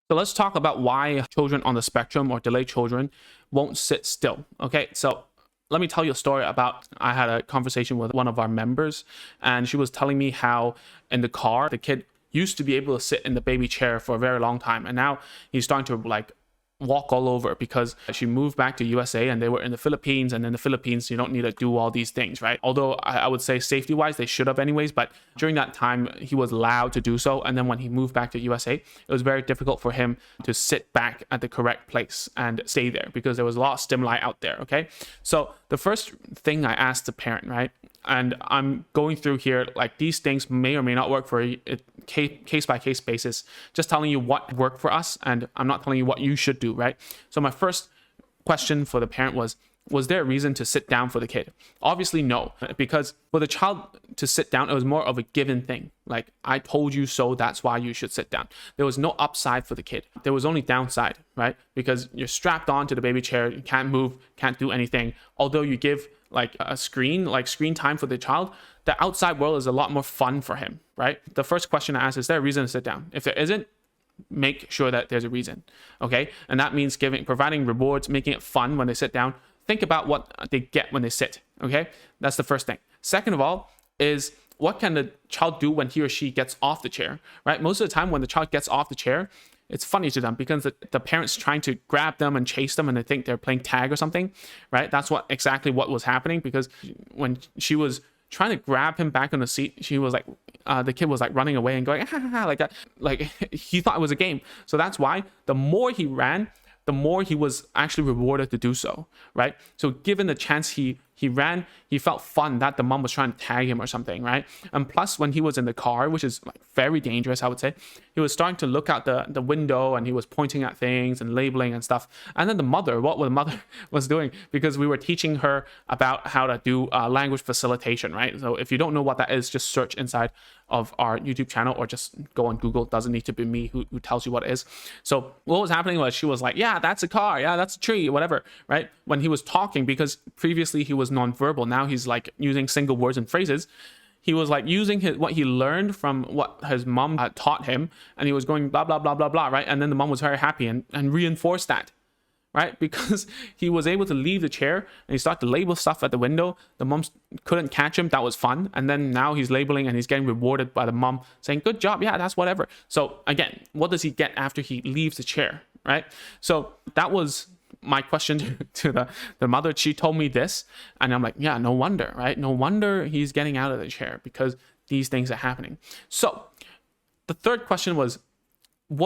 So let's talk about why children on the spectrum or delayed children won't sit still. Okay, so let me tell you a story about I had a conversation with one of our members, and she was telling me how in the car the kid used to be able to sit in the baby chair for a very long time, and now he's starting to like walk all over because she moved back to USA and they were in the Philippines, and in the Philippines you don't need to do all these things, right? Although I would say safety wise they should have anyways, but during that time he was allowed to do so. And then when he moved back to USA, it was very difficult for him to sit back at the correct place and stay there because there was a lot of stimuli out there. Okay, so the first thing I asked the parent, right, and I'm going through here like these things may or may not work for a case by case basis, just telling you what worked for us, and I'm not telling you what you should do, right? So my first question for the parent was there a reason to sit down for the kid? Obviously no, because for the child to sit down, it was more of a given thing. Like, I told you so, that's why you should sit down. There was no upside for the kid. There was only downside, right? Because you're strapped onto the baby chair, you can't move, can't do anything. Although you give like a screen time for the child, the outside world is a lot more fun for him, right? The first question I ask, is there a reason to sit down? If there isn't, make sure that there's a reason. Okay, and that means providing rewards, making it fun when they sit down. Think about what they get when they sit. Okay, that's the first thing. Second of all is, what can the child do when he or she gets off the chair, right? Most of the time when the child gets off the chair, it's funny to them because the parents trying to grab them and chase them and they think they're playing tag or something, right? That's exactly what was happening, because when she was trying to grab him back on the seat, she was like, the kid was like running away and going ha, ha, ha, like that. Like, he thought it was a game. So that's why the more he ran, the more he was actually rewarded to do so, right? So given the chance he ran, he felt fun that the mom was trying to tag him or something, right? And plus, when he was in the car, which is like very dangerous, I would say, he was starting to look out the window and he was pointing at things and labeling and stuff. And then the mother was doing, because we were teaching her about how to do language facilitation, right? So if you don't know what that is, just search inside of our YouTube channel or just go on Google. It doesn't need to be me who tells you what it is. So what was happening was, she was like, yeah, that's a car, yeah, that's a tree, whatever, right? When he was talking, because previously he was nonverbal, now he's like using single words and phrases. He was like using what he learned from what his mom had taught him, and he was going blah blah blah blah blah, right? And then the mom was very happy and reinforced that, right? Because he was able to leave the chair and he started to label stuff at the window. The mom couldn't catch him. That was fun. And then now he's labeling and he's getting rewarded by the mom saying, good job, yeah, that's whatever. So again, what does he get after he leaves the chair, right? So that was my question to the mother. She told me this, and I'm like, yeah, no wonder, right? No wonder he's getting out of the chair, because these things are happening. So the third question was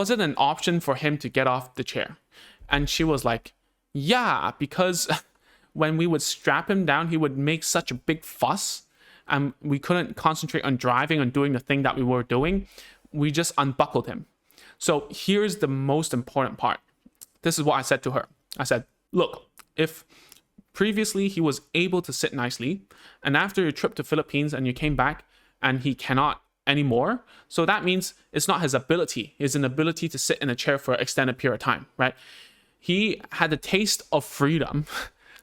it an option for him to get off the chair? And she was like, yeah, because when we would strap him down, he would make such a big fuss and we couldn't concentrate on driving and doing the thing that we were doing. We just unbuckled him. So here's the most important part. This is what I said to her. I said, look, if previously he was able to sit nicely, and after your trip to Philippines and you came back and he cannot anymore, so that means it's not his ability, it's an ability to sit in a chair for an extended period of time, right? He had a taste of freedom,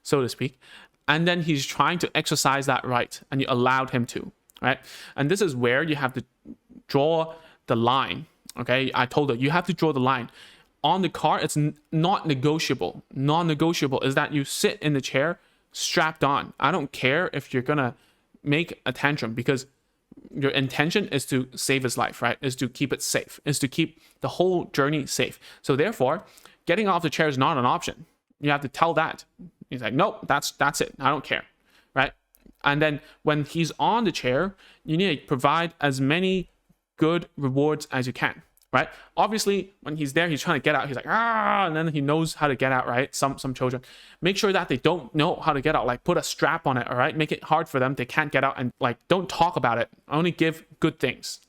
so to speak, and then he's trying to exercise that right, and you allowed him to, right? And this is where you have to draw the line, okay? I told her, you have to draw the line. On the car, it's not negotiable. Non-negotiable is that you sit in the chair strapped on. I don't care if you're gonna make a tantrum, because your intention is to save his life, right? Is to keep it safe, is to keep the whole journey safe. So therefore, getting off the chair is not an option. You have to tell that. He's like, nope, that's it. I don't care, right? And then when he's on the chair, you need to provide as many good rewards as you can, right? Obviously, when he's there, he's trying to get out. He's like, and then he knows how to get out, right? Some children, make sure that they don't know how to get out. Like, put a strap on it, all right? Make it hard for them. They can't get out, and like, don't talk about it. Only give good things.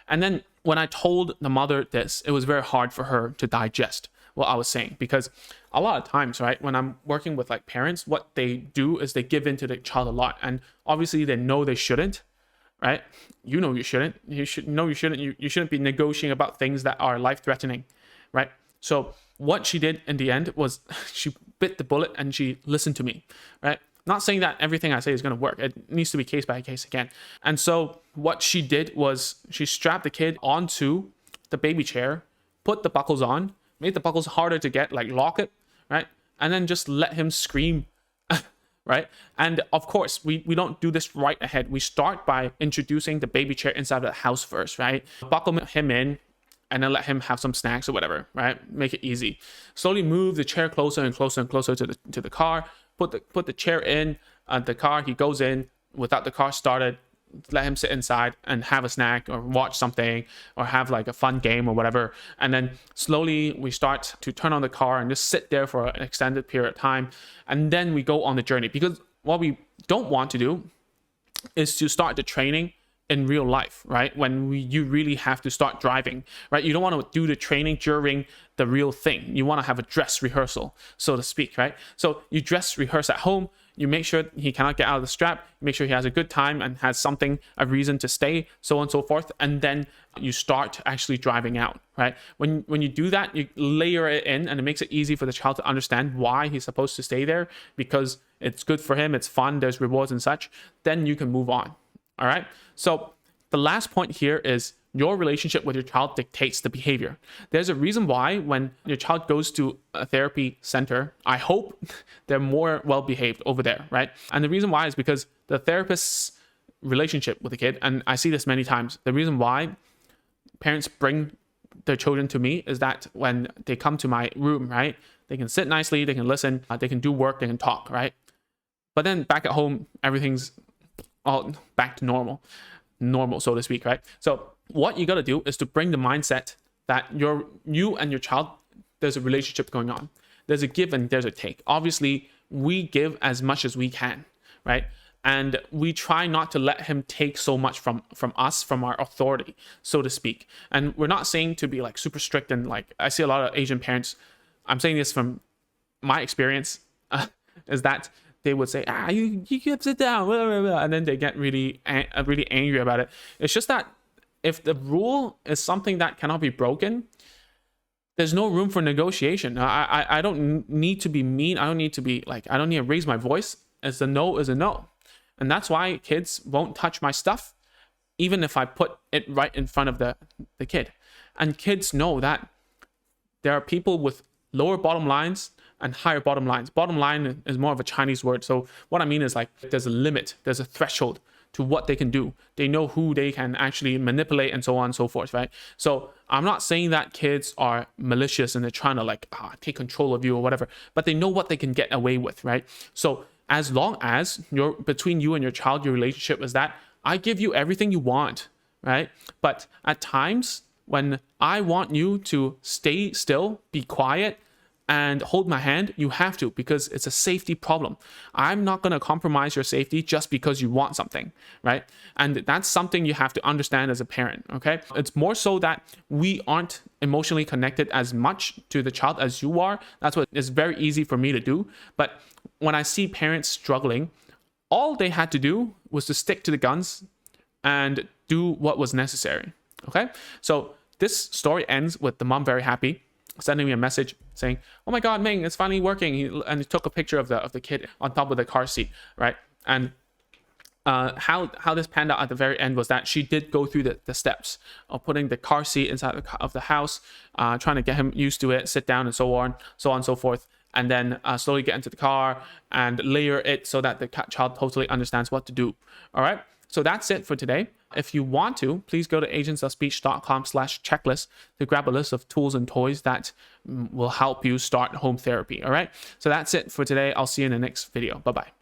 And then when I told the mother this, it was very hard for her to digest what I was saying, because a lot of times, right, when I'm working with like parents, what they do is they give in to the child a lot, and obviously they know they shouldn't, right? You know you shouldn't. You should know you shouldn't. You shouldn't be negotiating about things that are life-threatening, right? So what she did in the end was she bit the bullet and she listened to me, right? Not saying that everything I say is going to work. It needs to be case by case again. And so what she did was she strapped the kid onto the baby chair, put the buckles on, make the buckles harder to get, like lock it, right? And then just let him scream, right? And of course, we don't do this right ahead. We start by introducing the baby chair inside of the house first, right? Buckle him in, and then let him have some snacks or whatever, right? Make it easy. Slowly move the chair closer and closer and closer to the car. Put the chair in the car. He goes in without the car started. Let him sit inside and have a snack or watch something or have like a fun game or whatever. And then slowly we start to turn on the car and just sit there for an extended period of time. And then we go on the journey, because what we don't want to do is to start the training in real life, right? When you really have to start driving, right? You don't want to do the training during the real thing. You want to have a dress rehearsal, so to speak, right? So you dress rehearse at home. You make sure he cannot get out of the strap. Make sure he has a good time and has something, a reason to stay, so on and so forth. And then you start actually driving out, right? When you do that, you layer it in, and it makes it easy for the child to understand why he's supposed to stay there, because it's good for him, it's fun, there's rewards and such. Then you can move on. All right. So the last point here is your relationship with your child dictates the behavior. There's a reason why when your child goes to a therapy center, I hope they're more well behaved over there, right? And the reason why is because the therapist's relationship with the kid, and I see this many times, the reason why parents bring their children to me is that when they come to my room, right, they can sit nicely, they can listen, they can do work, they can talk, right? But then back at home, everything's all back to normal, so to speak, right? So what you got to do is to bring the mindset that you and your child, there's a relationship going on. There's a give and there's a take. Obviously, we give as much as we can, right? And we try not to let him take so much from us, from our authority, so to speak. And we're not saying to be like super strict, and like I see a lot of Asian parents, I'm saying this from my experience, is that they would say, you can sit down, blah, blah, blah, and then they get really angry about it. It's just that if the rule is something that cannot be broken, there's no room for negotiation. I don't need to be mean. I don't need to be like, I don't need to raise my voice. As a no is a no. And that's why kids won't touch my stuff, even if I put it right in front of the kid. And kids know that there are people with lower bottom lines and higher bottom lines. Bottom line is more of a Chinese word. So what I mean is like there's a limit, there's a threshold to what they can do. They know who they can actually manipulate and so on and so forth, right? So I'm not saying that kids are malicious and they're trying to like take control of you or whatever, but they know what they can get away with, right? So as long as between you and your child, your relationship is that I give you everything you want, right? But at times when I want you to stay still, be quiet, and hold my hand, you have to, because it's a safety problem. I'm not going to compromise your safety just because you want something, right? And that's something you have to understand as a parent, okay? It's more so that we aren't emotionally connected as much to the child as you are. That's what is very easy for me to do. But when I see parents struggling, all they had to do was to stick to the guns and do what was necessary, okay? So this story ends with the mom very happy, sending me a message saying, "Oh my God, Ming, it's finally working." And he took a picture of the kid on top of the car seat, right? And how this panned out at the very end was that she did go through the steps of putting the car seat inside of the house, trying to get him used to it, sit down and so on and so forth. And then slowly get into the car and layer it so that the child totally understands what to do. All right. So that's it for today. If you want to, please go to agentsofspeech.com/checklist to grab a list of tools and toys that will help you start home therapy. All right. So that's it for today. I'll see you in the next video. Bye-bye.